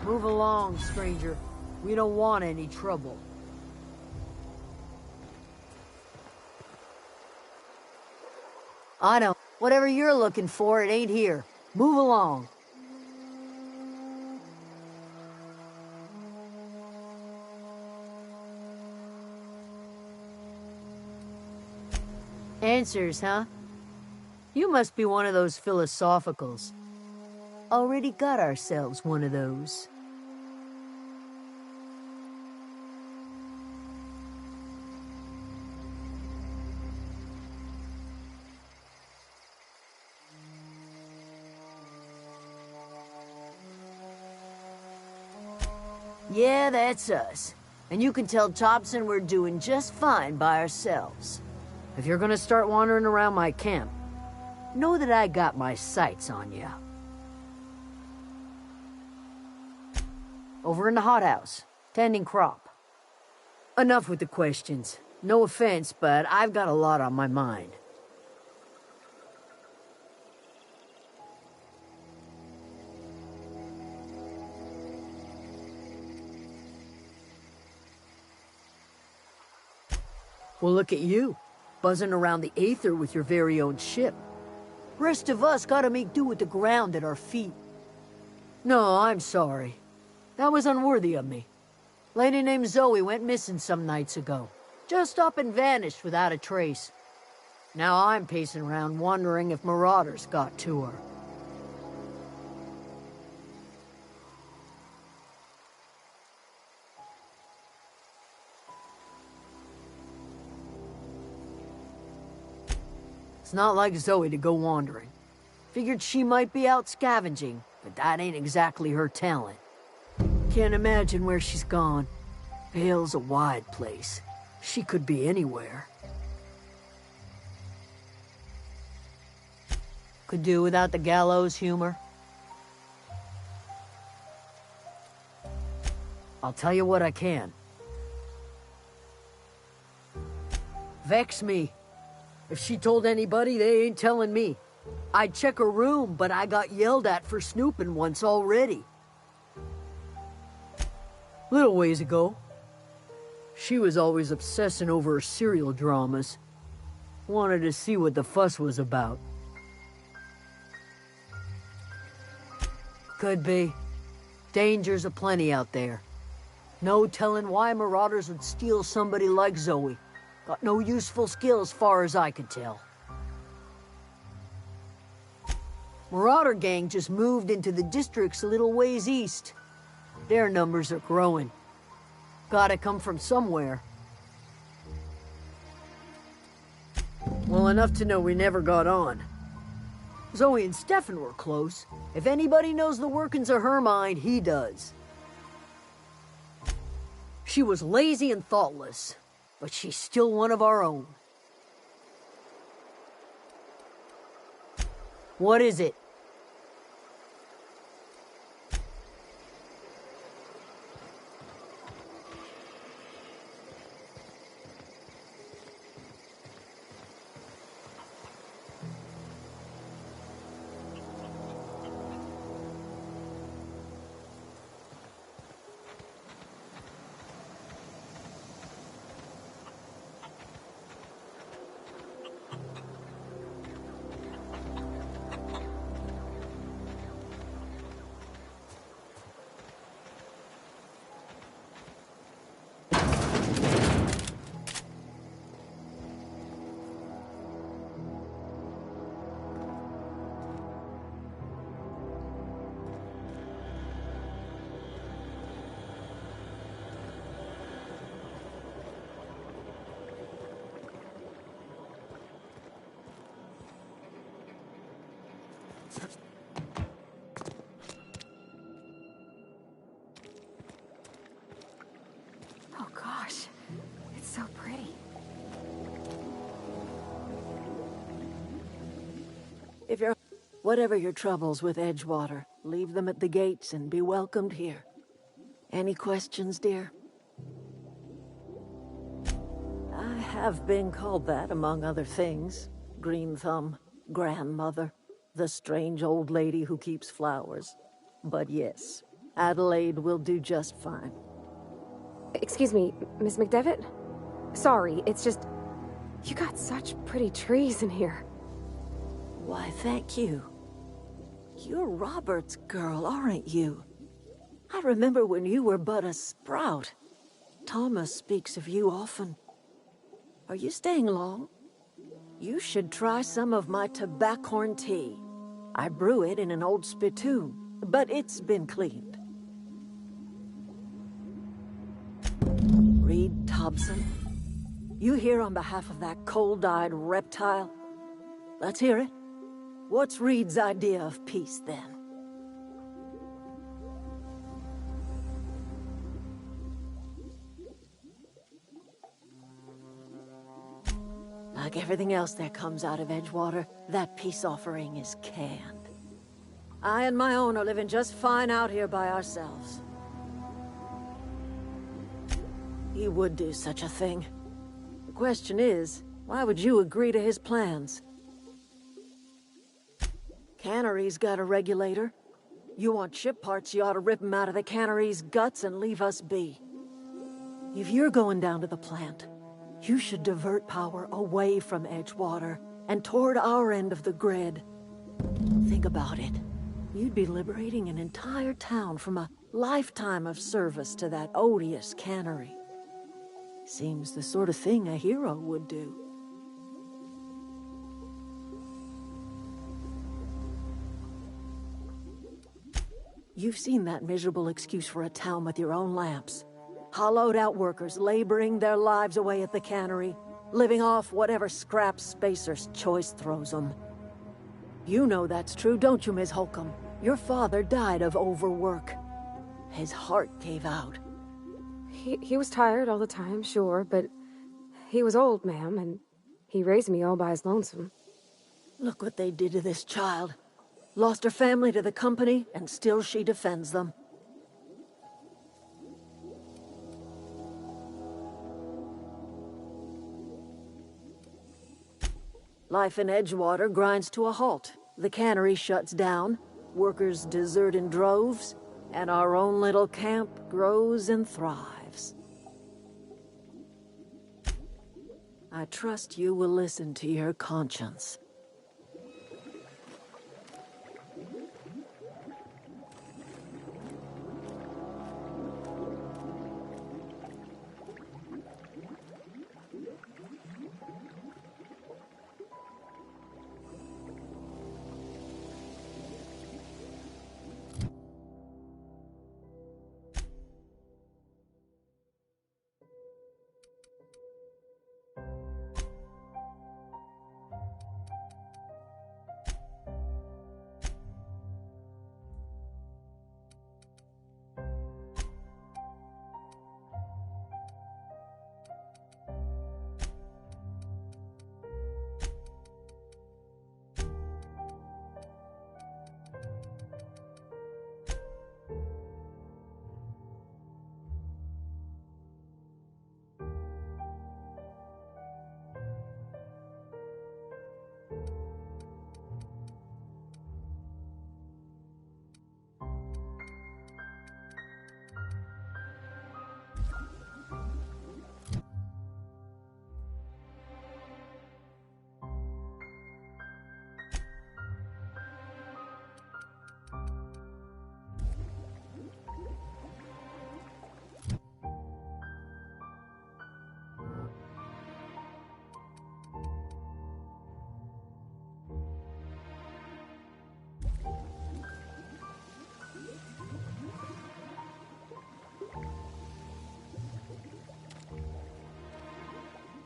[SPEAKER 15] Move along, stranger. We don't want any trouble. I don't. Whatever you're looking for, it ain't here. Move along. Answers, huh? You must be one of those philosophicals. Already got ourselves one of those. Yeah, that's us. And you can tell Thompson we're doing just fine by ourselves. If you're gonna start wandering around my camp, know that I got my sights on you. Over in the hothouse, tending crop. Enough with the questions. No offense, but I've got a lot on my mind. Well, look at you, buzzing around the Aether with your very own ship. Rest of us gotta make do with the ground at our feet. No, I'm sorry. That was unworthy of me. Lady named Zoe went missing some nights ago. Just up and vanished without a trace. Now I'm pacing around wondering if marauders got to her. It's not like Zoe to go wandering. Figured she might be out scavenging, but that ain't exactly her talent. Can't imagine where she's gone. Vale's a wide place. She could be anywhere. Could do without the gallows humor. I'll tell you what I can. Vex me. If she told anybody, they ain't telling me. I'd check her room, but I got yelled at for snooping once already. Little ways ago. She was always obsessing over her serial dramas. Wanted to see what the fuss was about. Could be. Dangers aplenty out there. No telling why marauders would steal somebody like Zoe. Got no useful skill as far as I could tell. Marauder gang just moved into the districts a little ways east. Their numbers are growing. Gotta come from somewhere. Well, enough to know we never got on. Zoe and Stefan were close. If anybody knows the workings of her mind, he does. She was lazy and thoughtless, but she's still one of our own. What is it?
[SPEAKER 12] Oh gosh, it's so pretty.
[SPEAKER 6] If you're... Whatever your troubles with Edgewater, leave them at the gates and be welcomed here. Any questions, dear? I have been called that, among other things. Green Thumb, grandmother, the strange old lady who keeps flowers. But yes, Adelaide will do just fine.
[SPEAKER 12] Excuse me, Miss McDevitt? Sorry, it's just... You got such pretty trees in here.
[SPEAKER 6] Why, thank you. You're Robert's girl, aren't you? I remember when you were but a sprout. Thomas speaks of you often. Are you staying long? You should try some of my tobaccorn tea. I brew it in an old spittoon, but it's been cleaned. Reed Thompson, you here on behalf of that cold-eyed reptile? Let's hear it. What's Reed's idea of peace, then? Like everything else that comes out of Edgewater, that peace offering is canned. I and my own are living just fine out here by ourselves. He would do such a thing. The question is, why would you agree to his plans? Cannery's got a regulator. You want ship parts, you ought to rip him out of the cannery's guts and leave us be. If you're going down to the plant, you should divert power away from Edgewater and toward our end of the grid. Think about it. You'd be liberating an entire town from a lifetime of service to that odious cannery. Seems the sort of thing a hero would do. You've seen that miserable excuse for a town with your own lamps. Hollowed-out workers laboring their lives away at the cannery, living off whatever scraps Spacer's Choice throws them. You know that's true, don't you, Ms. Holcomb? Your father died of overwork. His heart gave out.
[SPEAKER 12] He was tired all the time, sure, but he was old, ma'am, and he raised me all by his lonesome.
[SPEAKER 6] Look what they did to this child. Lost her family to the company, and still she defends them. Life in Edgewater grinds to a halt. The cannery shuts down, workers desert in droves, and our own little camp grows and thrives. I trust you will listen to your conscience.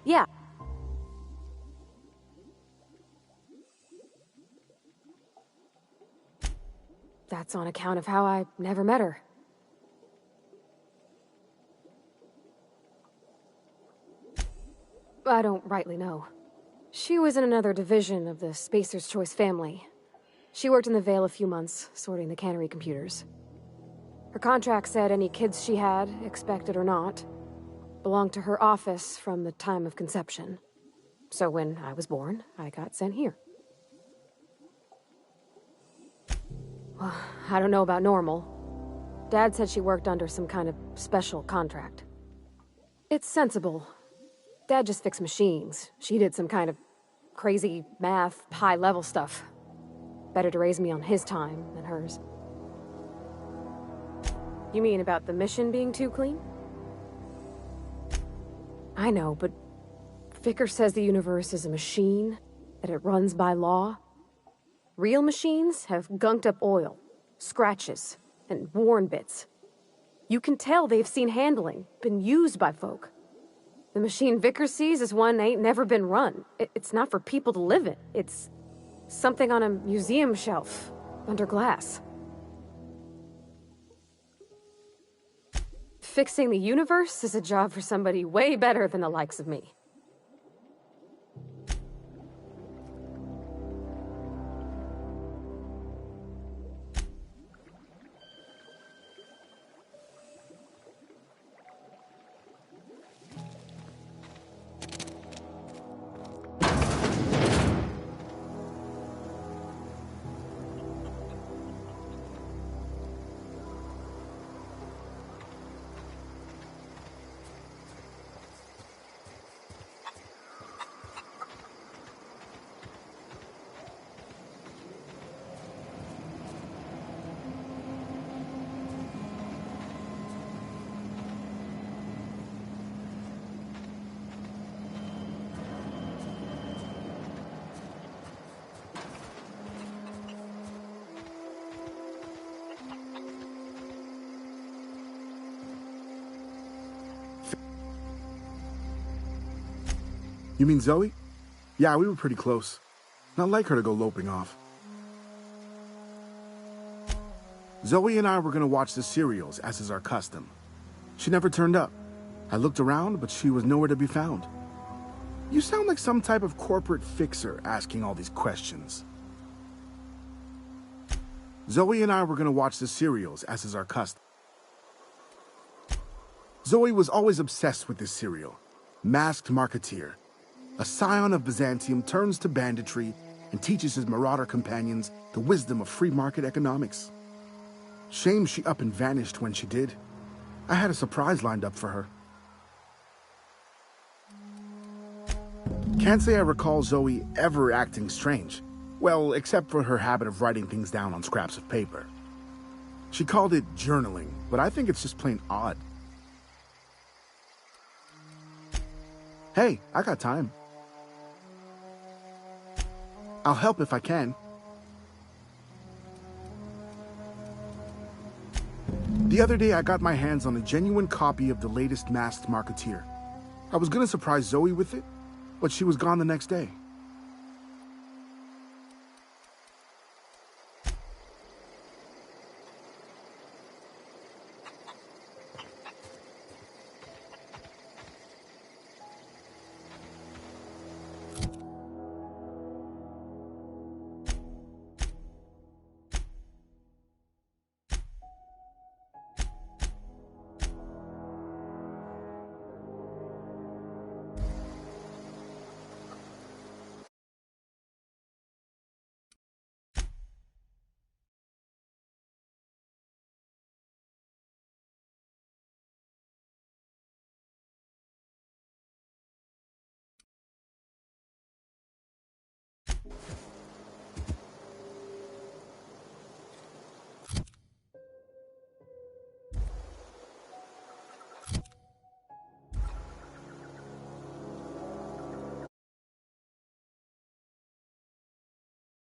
[SPEAKER 12] Yeah. That's on account of how I never met her. I don't rightly know. She was in another division of the Spacer's Choice family. She worked in the Vale a few months, sorting the cannery computers. Her contract said any kids she had, expected or not, belonged to her office from the time of conception. So when I was born, I got sent here. Well, I don't know about normal. Dad said she worked under some kind of special contract. It's sensible. Dad just fixed machines. She did some kind of crazy math, high-level stuff. Better to raise me on his time than hers. You mean about the mission being too clean? I know, but Vickers says the universe is a machine, that it runs by law. Real machines have gunked up oil, scratches, and worn bits. You can tell they've seen handling, been used by folk. The machine Vickers sees is one ain't never been run. It's not for people to live in. It's something on a museum shelf, under glass. Fixing the universe is a job for somebody way better than the likes of me.
[SPEAKER 16] You mean Zoe? Yeah, we were pretty close. Not like her to go loping off. Zoe and I were gonna watch the serials, as is our custom. She never turned up. I looked around, but she was nowhere to be found. You sound like some type of corporate fixer asking all these questions. Zoe and I were gonna watch the serials, as is our custom. Zoe was always obsessed with this serial, Masked Marketeer. A scion of Byzantium turns to banditry and teaches his marauder companions the wisdom of free market economics. Shame she up and vanished when she did. I had a surprise lined up for her. Can't say I recall Zoe ever acting strange. Well, except for her habit of writing things down on scraps of paper. She called it journaling, but I think it's just plain odd. Hey, I got time. I'll help if I can. The other day, I got my hands on a genuine copy of the latest Masked Marketeer. I was gonna surprise Zoe with it, but she was gone the next day.